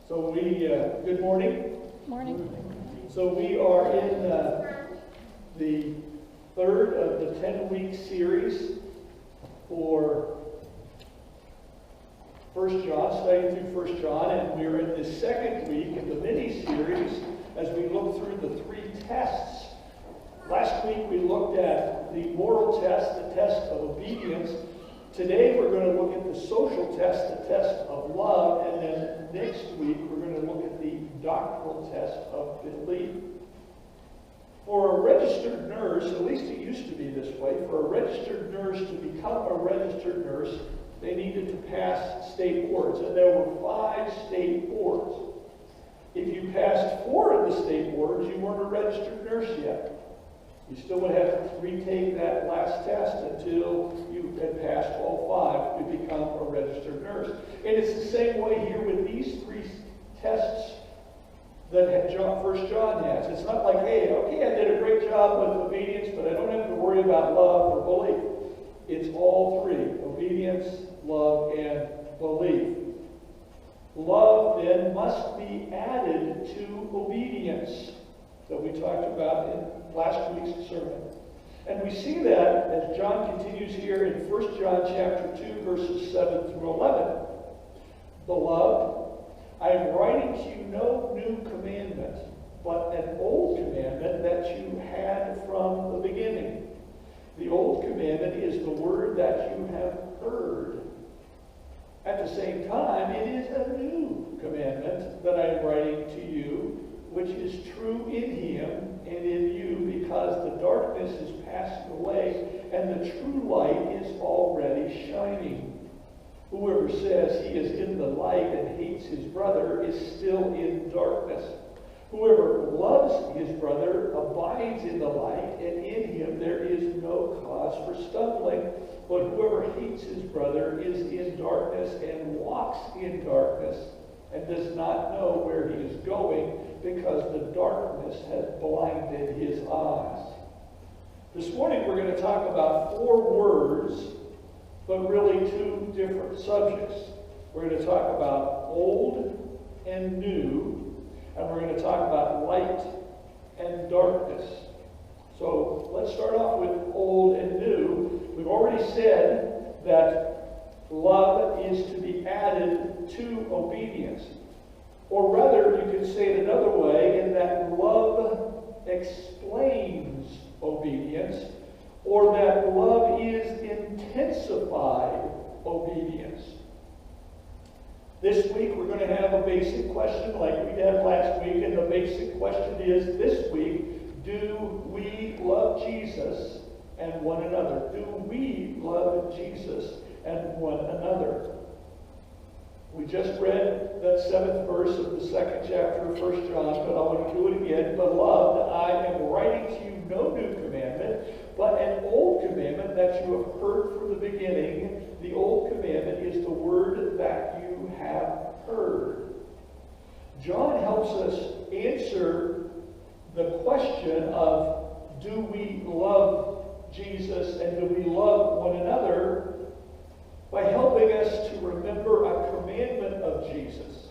Good morning. Morning. So we are in the third of the 10-week series for 1 John, studying through 1 John, and we're in the second week in the mini-series as we look through the three tests. Last week we looked at the moral test, the test of obedience. Today we're going to look at the social test, the test of love, and then next week we're going to look at the doctrinal test of belief. For a registered nurse, at least it used to be this way, for a registered nurse to become a registered nurse, they needed to pass state boards, and there were 5 state boards. If you passed 4 of the state boards, you weren't a registered nurse yet. You still would have to retake that last test until you had passed all 5 to become a registered nurse. And it's the same way here with these 3 tests that 1 John has. It's not like, hey, okay, I did a great job with obedience, but I don't have to worry about love or belief. It's all 3, obedience, love, and belief. Love, then, must be added to obedience that we talked about in last week's sermon. And we see that as John continues here in 1 John chapter 2, verses 7 through 11. Beloved, I am writing to you no new commandment, but an old commandment that you had from the beginning. The old commandment is the word that you have heard. At the same time, it is a new commandment that I am writing to you, which is true in him and in you, because the darkness is passing away and the true light is already shining. Whoever says he is in the light and hates his brother is still in darkness. Whoever loves his brother abides in the light, and in him there is no cause for stumbling. But whoever hates his brother is in darkness and walks in darkness, and does not know where he is going, because the darkness has blinded his eyes. This morning we're going to talk about 4 words, but really 2 different subjects. We're going to talk about old and new, and we're going to talk about light and darkness. So let's start off with old and new. We've already said that love is to be added to obedience. Or rather, you could say it another way, in that love explains obedience, or that love is intensified obedience. This week we're going to have a basic question like we had last week, and the basic question is this week: do we love Jesus and one another? Do we love Jesus and one another? We just read that 7th verse of the 2nd chapter of 1 John, but I want to do it again. Beloved, I am writing to you no new commandment, but an old commandment that you have heard from the beginning. The old commandment is the word that you have heard. John helps us answer the question of, do we love Jesus and do we love one another, by helping us to remember a commandment of Jesus.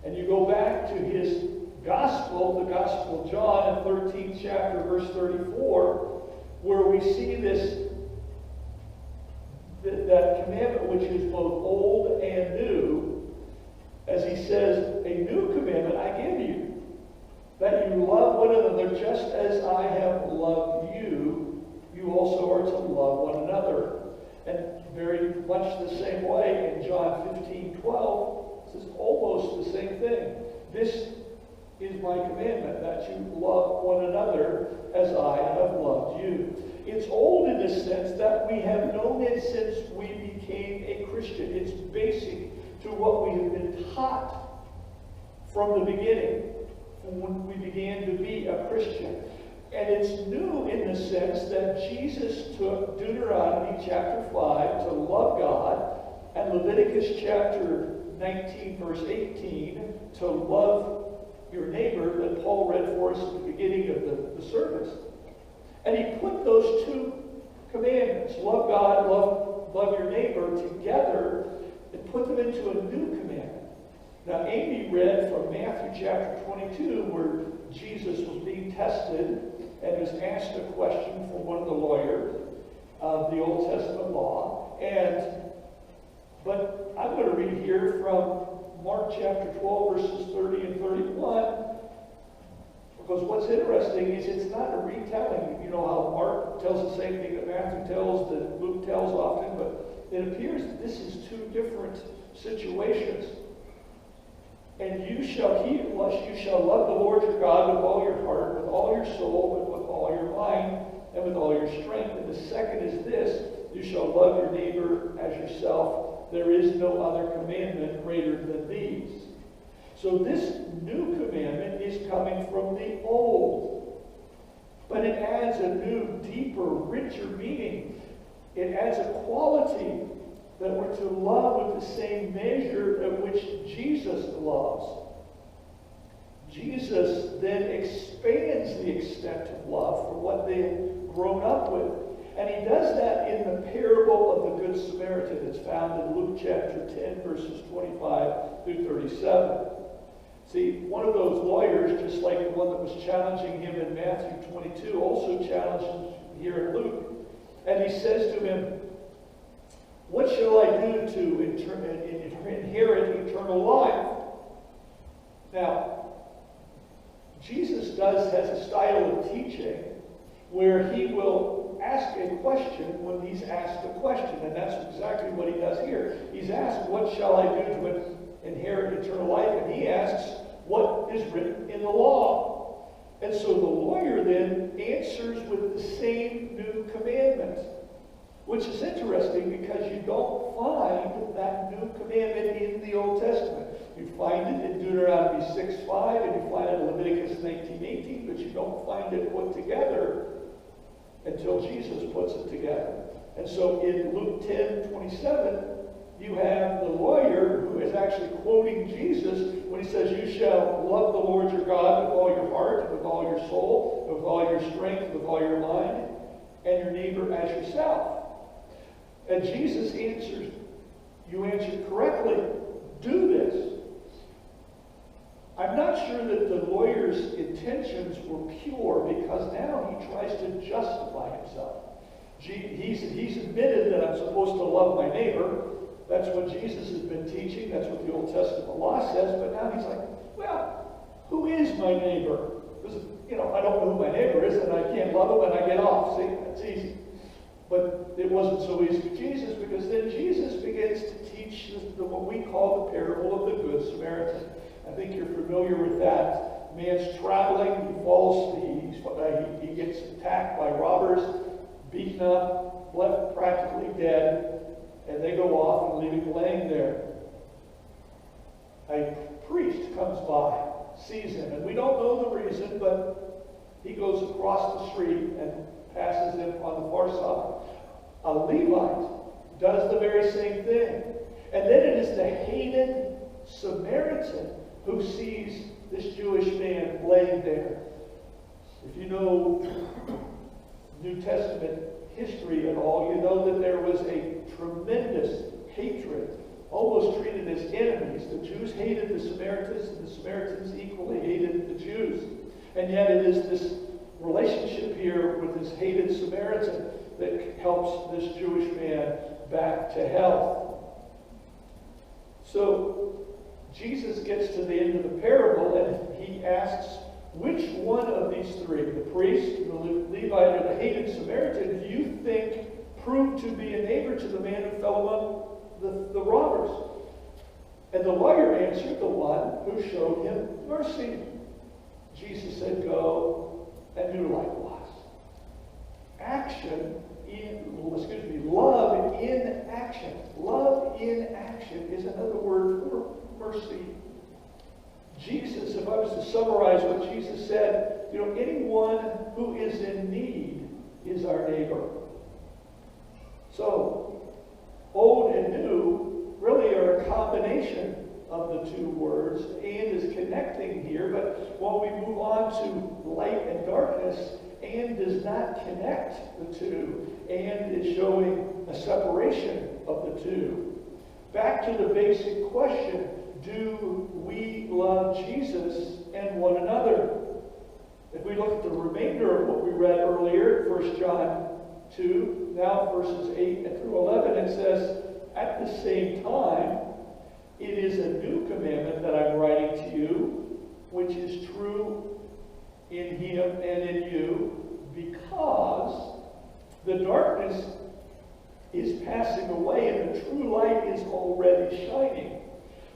And you go back to his gospel, the Gospel of John, in 13th chapter, verse 34, where we see that commandment which is both old and new, as he says, a new commandment I give you, that you love one another just as I have loved you, you also are to love one another. And very much the same way in John 15:12, it says almost the same thing. This is my commandment, that you love one another as I have loved you. It's old in the sense that we have known it since we became a Christian. It's basic to what we have been taught from the beginning, from when we began to be a Christian. And it's new in the sense that Jesus took Deuteronomy chapter 5 to love God, and Leviticus chapter 19 verse 18 to love your neighbor that Paul read for us at the beginning of the service. And he put those 2 commandments, love God, love your neighbor, together and put them into a new commandment. Now, Amy read from Matthew chapter 22, where Jesus was being tested and was asked a question from one of the lawyers of the Old Testament law. But I'm going to read here from Mark chapter 12, verses 30 and 31, because what's interesting is it's not a retelling. You know how Mark tells the same thing that Matthew tells, that Luke tells often, but it appears that this is two different situations. And you shall love the Lord your God with all your heart, with all your soul, and with all your mind, and with all your strength. And the second is this: you shall love your neighbor as yourself. There is no other commandment greater than these. So this new commandment is coming from the old. But it adds a new, deeper, richer meaning. It adds a quality that we're to love with the same measure at which Jesus loves. Jesus then expands the extent of love for what they've grown up with. And he does that in the parable of the Good Samaritan. It's found in Luke chapter 10, verses 25 through 37. See, one of those lawyers, just like the one that was challenging him in Matthew 22, also challenged him here in Luke. And he says to him, "What shall I do to inherit eternal life?" Now, Jesus has a style of teaching where he will ask a question when he's asked a question. And that's exactly what he does here. He's asked, "What shall I do to inherit eternal life?" And he asks, "What is written in the law?" And so the lawyer then answers with the same new commandment, which is interesting because you don't find that new commandment in the Old Testament. You find it in Deuteronomy 6:5, and you find it in Leviticus 19:18, but you don't find it put together until Jesus puts it together. And so in Luke 10:27, you have the lawyer who is actually quoting Jesus when he says, "You shall love the Lord your God with all your heart, with all your soul, with all your strength, with all your mind, and your neighbor as yourself." And Jesus answers, "You answered correctly. Do this." I'm not sure that the lawyer's intentions were pure, because now he tries to justify himself. He's admitted that I'm supposed to love my neighbor. That's what Jesus has been teaching. That's what the Old Testament law says. But now he's like, well, who is my neighbor? Because, I don't know who my neighbor is, and I can't love him, and I get off. See, that's easy. But it wasn't so easy with Jesus, because then Jesus begins to teach what we call the parable of the Good Samaritan. I think you're familiar with that. Man's traveling, he falls, he gets attacked by robbers, beaten up, left practically dead, and they go off and leave him laying there. A priest comes by, sees him, and we don't know the reason, but he goes across the street and passes him on the far side. A Levite does the very same thing. And then it is the hated Samaritan who sees this Jewish man laying there. If you know New Testament history at all, you know that there was a tremendous hatred, almost treated as enemies. The Jews hated the Samaritans, and the Samaritans equally hated the Jews. And yet it is this relationship here with this hated Samaritan that helps this Jewish man back to health. So Jesus gets to the end of the parable, and he asks, which one of these three, the priest, the Levite, or the hated Samaritan, do you think proved to be a neighbor to the man who fell among the robbers? And the lawyer answered, the one who showed him mercy. Jesus said, go and do likewise. Love in action. Love in action is another word for mercy. Jesus, if I was to summarize what Jesus said, anyone who is in need is our neighbor. So, old and new really are a combination of the two words. And is connecting here, but when we move on to light and darkness, and does not connect the two, and is showing a separation of the two. Back to the basic question, do we love Jesus and one another? If we look at the remainder of what we read earlier, 1 John 2, now verses 8 through 11, it says, at the same time, it is a new commandment that I'm writing to you, which is true in him and in you, because the darkness is passing away and the true light is already shining.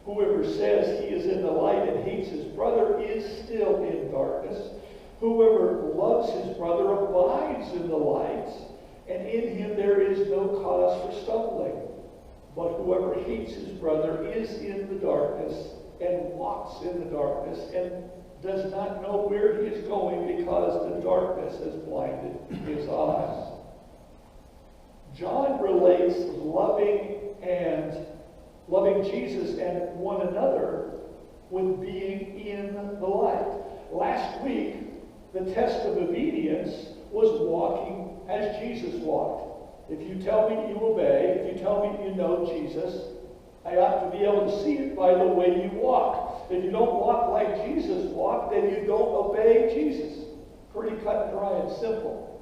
Whoever says he is in the light and hates his brother is still in darkness. Whoever loves his brother abides in the light, and in him there is no cause for stumbling. But whoever hates his brother is in the darkness and walks in the darkness and does not know where he is going because the darkness has blinded his eyes. John relates loving Jesus and one another with being in the light. Last week, the test of obedience was walking as Jesus walked. If you tell me you obey, if you tell me you know Jesus, I ought to be able to see it by the way you walk. If you don't walk like Jesus walked, then you don't obey Jesus. Pretty cut and dry and simple.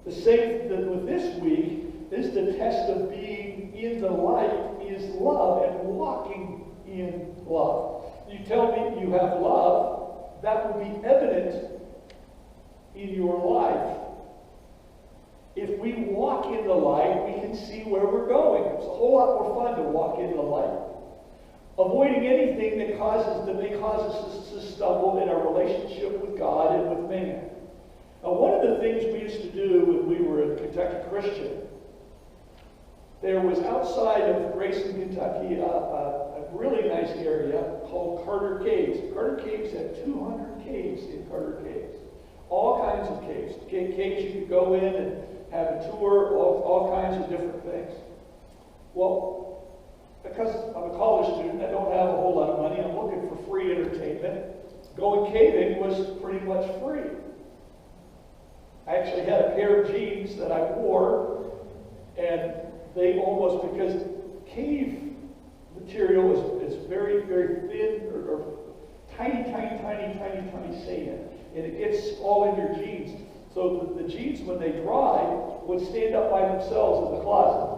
The same with this week is the test of being in the light is love and walking in love. You tell me you have love, that will be evident in your life. If we walk in the light, we can see where we're going. It's a whole lot more fun to walk in the light. Avoiding anything that may cause us to stumble in our relationship with God and with man. Now, one of the things we used to do when we were at Kentucky Christian, there was outside of Grayson, Kentucky, a really nice area called Carter Caves. Carter Caves had 200 caves in Carter Caves. All kinds of caves. Caves you could go in and have a tour, all kinds of different things. Well, because I'm a college student, I don't have a whole lot of money, I'm looking for free entertainment. Going caving was pretty much free. I actually had a pair of jeans that I wore, and they almost, because cave material is very, very thin or tiny sand, and it gets all in your jeans. So the jeans, when they dry, would stand up by themselves in the closet.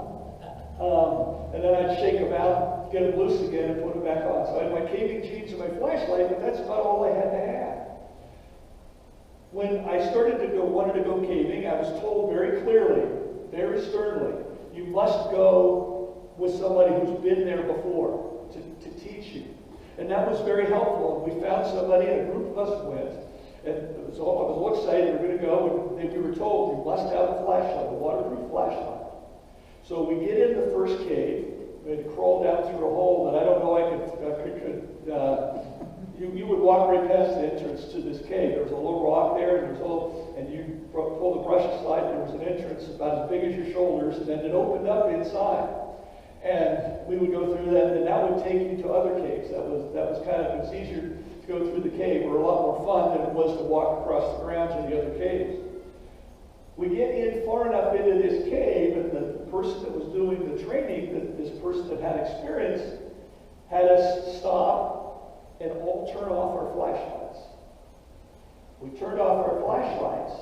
And then I'd shake them out, get them loose again, and put them back on. So I had my caving jeans and my flashlight, but that's about all I had to have. When I wanted to go caving, I was told very clearly, very sternly, you must go with somebody who's been there before to teach you. And that was very helpful. We found somebody, and a group of us went. And I was all excited, we were going to go, and we were told, you must have a flashlight, a waterproof flashlight. So we get in the first cave, we had to crawl down through a hole that I don't know you would walk right past the entrance to this cave. There was a little rock there, and you pulled the brush aside, and there was an entrance about as big as your shoulders, and then it opened up inside. And we would go through that, and that would take you to other caves. That was kind of, it was easier to go through the cave, or a lot more fun than it was to walk across the grounds in the other caves. We get in far enough into this cave, and the person that was doing the training, this person that had experience, had us stop and all turn off our flashlights. We turned off our flashlights.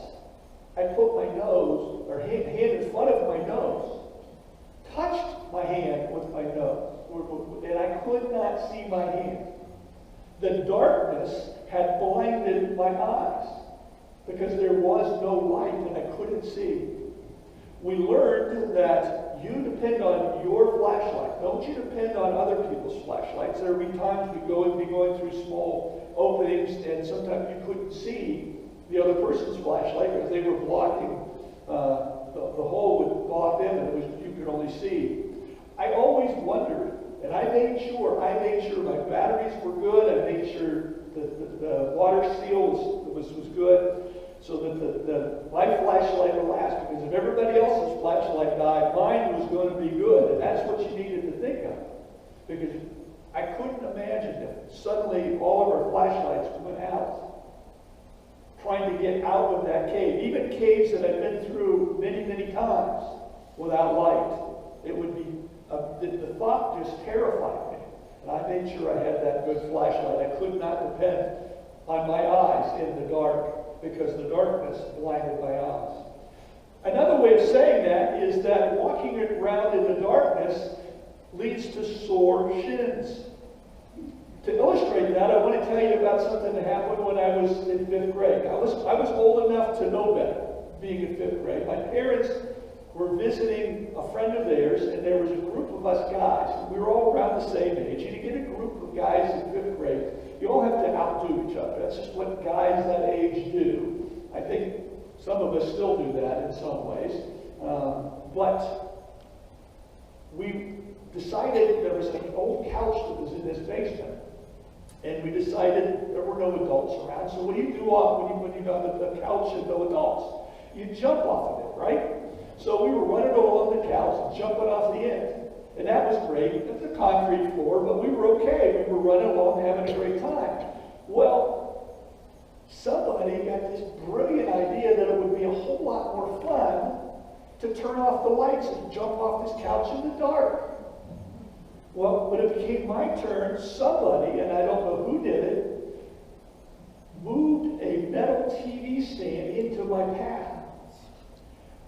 I put my nose, or hand in front of my nose, touched my hand with my nose, and I could not see my hand. The darkness had blinded my eyes because there was no light and I couldn't see. We learned that you depend on your flashlight. Don't you depend on other people's flashlights. There will be times we'd be going through small openings, and sometimes you couldn't see the other person's flashlight because they were blocking, the hole would block them, and you could only see. I always wondered, and I made sure my batteries were good. I made sure the water seal was good, so that my flashlight would last, because if everybody else's flashlight died, mine was going to be good, and that's what you needed to think of. Because I couldn't imagine if suddenly all of our flashlights went out, trying to get out of that cave. Even caves that I've been through many, many times without light, it would be, the thought just terrified me. And I made sure I had that good flashlight. I could not depend on my eyes in the dark because the darkness blinded my eyes. Another way of saying that is that walking around in the darkness leads to sore shins. To illustrate that, I want to tell you about something that happened when I was in 5th grade. I was old enough to know better, being in 5th grade. My parents were visiting a friend of theirs, and there was a group of us guys. We were all around the same age. And you get a group of guys in 5th grade, you all have to outdo each other. That's just what guys that age do. I think some of us still do that in some ways. But we decided there was an old couch that was in this basement. And we decided there were no adults around. So what do you do when you have a couch and no adults? You jump off of it, right? So we were running along the couch, jumping off the end. And that was great. It was a concrete floor, but we were okay. We were running along having a great time. Well, somebody got this brilliant idea that it would be a whole lot more fun to turn off the lights and jump off this couch in the dark. Well, when it became my turn, somebody, and I don't know who did it, moved a metal TV stand into my path.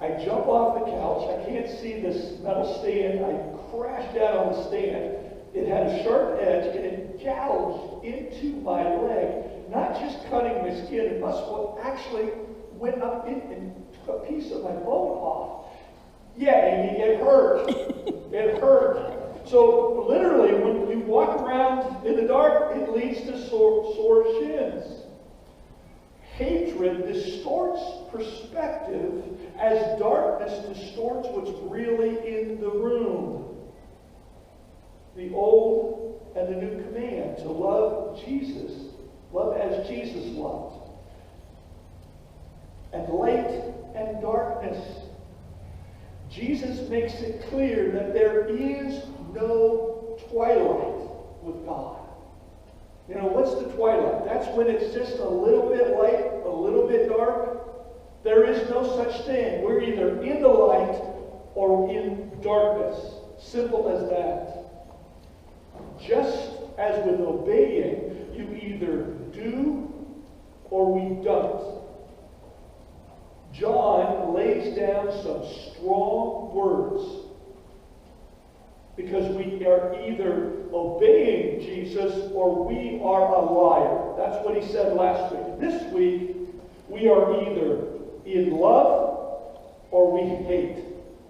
I jump off the couch. I can't see this metal stand. I crash down on the stand. It had a sharp edge, and it gouged into my leg, not just cutting my skin and muscle, it actually went up and took a piece of my bone off. Yeah, Amy, it hurt. It hurt. So literally, when you walk around in the dark, it leads to sore shins. Hatred distorts perspective as darkness distorts what's really in the room. The old and the new command to love Jesus, love as Jesus loved. And light and darkness. Jesus makes it clear that there is no twilight with God. You know, what's the twilight? That's when it's just a little bit light, a little bit dark. There is no such thing. We're either in the light or in darkness. Simple as that. Just as with obeying, you either do or we don't. John lays down some strong words because we are either obeying Jesus or we are a liar. That's what he said last week. This week, we are either in love or we hate.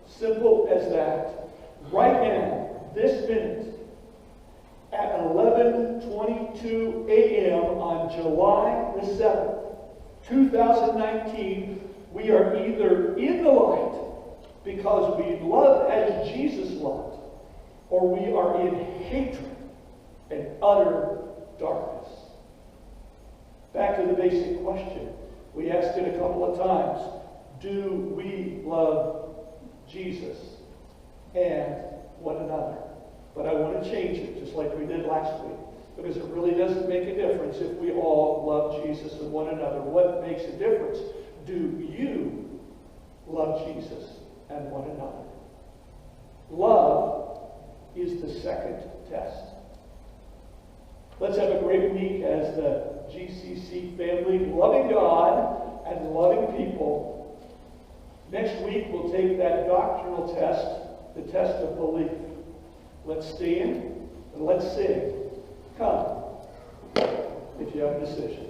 Simple as that. Right now, this minute, at 11:22 a.m. on July the 7th, 2019, we are either in the light because we love as Jesus loved, or we are in hatred and utter darkness. Back to the basic question. We asked it a couple of times. Do we love Jesus and one another? But I want to change it, just like we did last week, because it really doesn't make a difference if we all love Jesus and one another. What makes a difference? Do you love Jesus and one another? Love is the second test. Let's have a great week as the GCC family, loving God and loving people. Next week, we'll take that doctrinal test, the test of belief. Let's stand and let's sing. Come, if you have a decision.